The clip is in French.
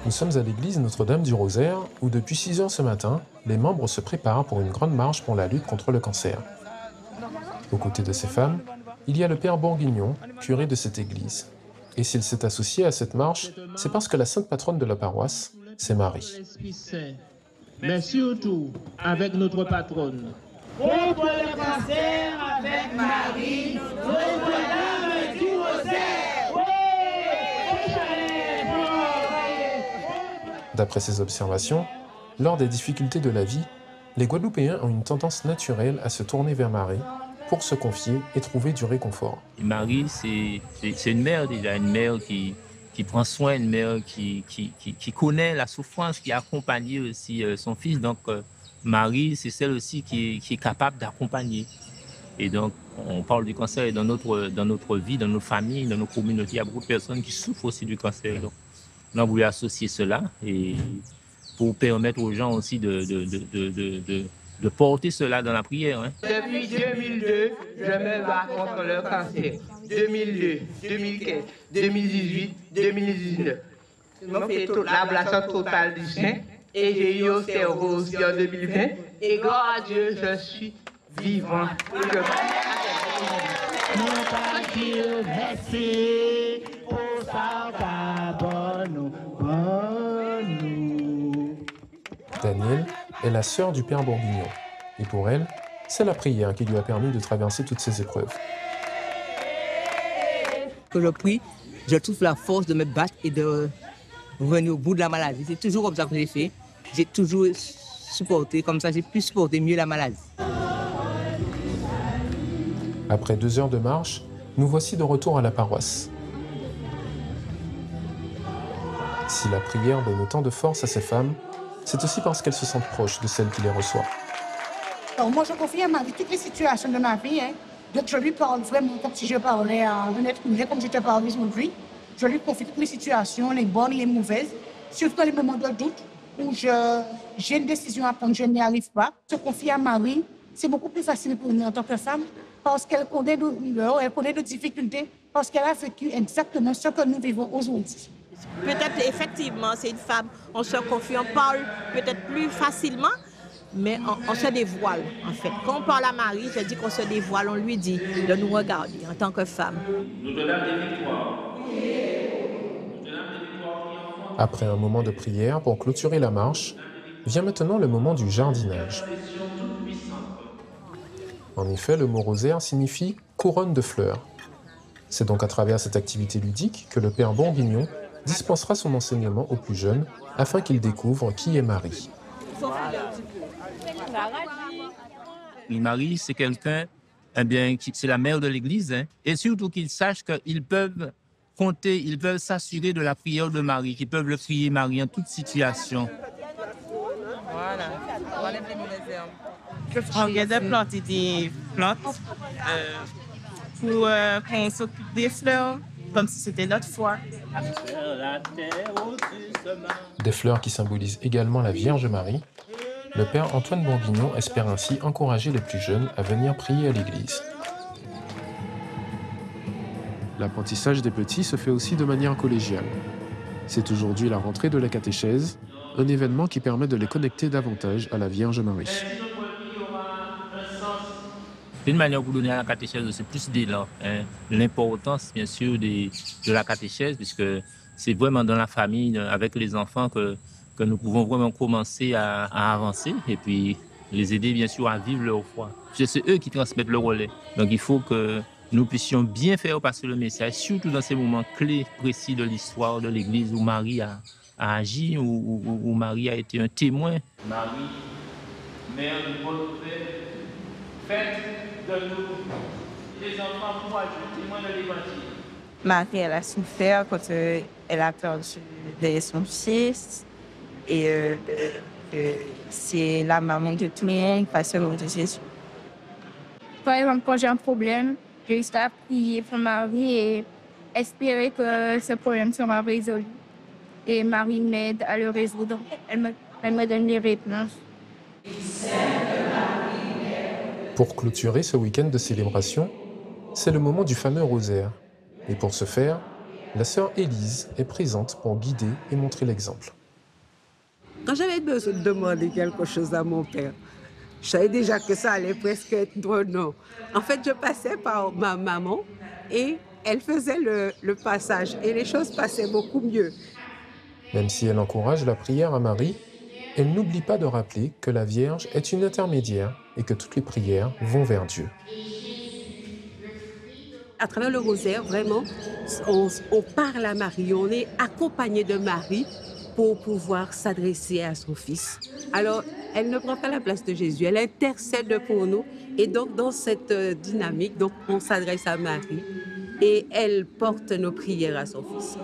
Nous sommes à l'église Notre-Dame du Rosaire où depuis 6 heures ce matin, les membres se préparent pour une grande marche pour la lutte contre le cancer. Aux côtés de ces femmes, il y a le père Bourguignon, curé de cette église. Et s'il s'est associé à cette marche, c'est parce que la sainte patronne de la paroisse, c'est Marie. Mais surtout avec notre patronne. Contre le cancer avec Marie, Notre-Dame du Rosaire. D'après ces observations, lors des difficultés de la vie, les Guadeloupéens ont une tendance naturelle à se tourner vers Marie pour se confier et trouver du réconfort. Marie, c'est une mère déjà, une mère qui prend soin, une mère qui connaît la souffrance, qui accompagne aussi son fils. Donc, Marie, c'est celle aussi qui est capable d'accompagner. Et donc, on parle du cancer et dans notre vie, dans nos familles, dans nos communautés, il y a beaucoup de personnes qui souffrent aussi du cancer. Donc, on a voulu associer cela et pour permettre aux gens aussi de porter cela dans la prière. Hein. Depuis 2002, je me bats contre le cancer. 2002, 2015, 2018, 2019. Je me fais toute l'ablation totale du sein et j'ai eu au cerveau aussi en 2020. Et gloire à Dieu, je suis vivant. Danielle est la sœur du père Bourguignon. Et pour elle, c'est la prière qui lui a permis de traverser toutes ces épreuves. Que je prie, je trouve la force de me battre et de revenir au bout de la maladie. C'est toujours comme ça que j'ai fait. J'ai toujours supporté, comme ça j'ai pu supporter mieux la maladie. Après 2 heures de marche, nous voici de retour à la paroisse. Si la prière donne autant de force à ces femmes, c'est aussi parce qu'elles se sentent proches de celles qui les reçoivent. Alors moi, je confie à Marie toutes les situations de ma vie. Donc je lui parle vraiment comme si je parlais à un être humain, comme je te parle aujourd'hui. Je lui confie toutes mes situations, les bonnes, les mauvaises, surtout dans les moments de doute où j'ai une décision à prendre, je n'y arrive pas. Je confie à Marie. C'est beaucoup plus facile pour nous en tant que femme parce qu'elle connaît nos douleurs, elle connaît nos difficultés, parce qu'elle a vécu exactement ce que nous vivons aujourd'hui. Peut-être effectivement, c'est une femme, on se confie, on parle peut-être plus facilement, mais on se dévoile en fait. Quand on parle à Marie, je dis qu'on se dévoile, on lui dit de nous regarder en tant que femme. Après un moment de prière pour clôturer la marche, vient maintenant le moment du jardinage. En effet, le mot rosaire signifie couronne de fleurs. C'est donc à travers cette activité ludique que le père Bourguignon dispensera son enseignement aux plus jeunes afin qu'ils découvrent qui est Marie. Marie, c'est quelqu'un, c'est la mère de l'Église, hein, et surtout qu'ils sachent qu'ils peuvent compter, ils peuvent s'assurer de la prière de Marie, qu'ils peuvent le prier Marie en toute situation. Voilà, on enlève les mauvaises herbes. On vient de planter des plantes pour qu'on s'occupe des fleurs, comme si c'était notre foi. Des fleurs qui symbolisent également la Vierge Marie, le père Antoine Bourguignon espère ainsi encourager les plus jeunes à venir prier à l'église. L'apprentissage des petits se fait aussi de manière collégiale. C'est aujourd'hui la rentrée de la catéchèse, un événement qui permet de les connecter davantage à la Vierge Marie. C'est une manière pour donner à la catéchèse, c'est plus d'élan. Hein. L'importance, bien sûr, de la catéchèse, puisque c'est vraiment dans la famille, avec les enfants, que nous pouvons vraiment commencer à avancer et puis les aider, bien sûr, à vivre leur foi. C'est eux qui transmettent le relais. Donc, il faut que nous puissions bien faire passer le message, surtout dans ces moments clés, précis de l'histoire de l'Église où Marie a agi, où Marie a été un témoin. Marie, mère du bon faites de nous, les enfants, pour être témoins de l'Évangile. Marie, elle a souffert quand elle a perdu son fils. Et c'est la maman de tout le monde, pas seulement de Jésus. Par exemple, quand j'ai un problème, je juste à prier pour Marie et espérer que ce problème sera résolu. Et Marie m'aide à le résoudre. Elle me donne les réponses. Pour clôturer ce week-end de célébration, c'est le moment du fameux rosaire. Et pour ce faire, La sœur Élise est présente pour guider et montrer l'exemple. Quand j'avais besoin de demander quelque chose à mon père, je savais déjà que ça allait presque être non. En fait, je passais par ma maman et elle faisait le passage et les choses passaient beaucoup mieux. Même si elle encourage la prière à Marie, elle n'oublie pas de rappeler que la Vierge est une intermédiaire et que toutes les prières vont vers Dieu. À travers le rosaire, vraiment, on parle à Marie, on est accompagné de Marie pour pouvoir s'adresser à son Fils. Alors, elle ne prend pas la place de Jésus, elle intercède pour nous. Et donc, dans cette dynamique, donc, on s'adresse à Marie et elle porte nos prières à son Fils.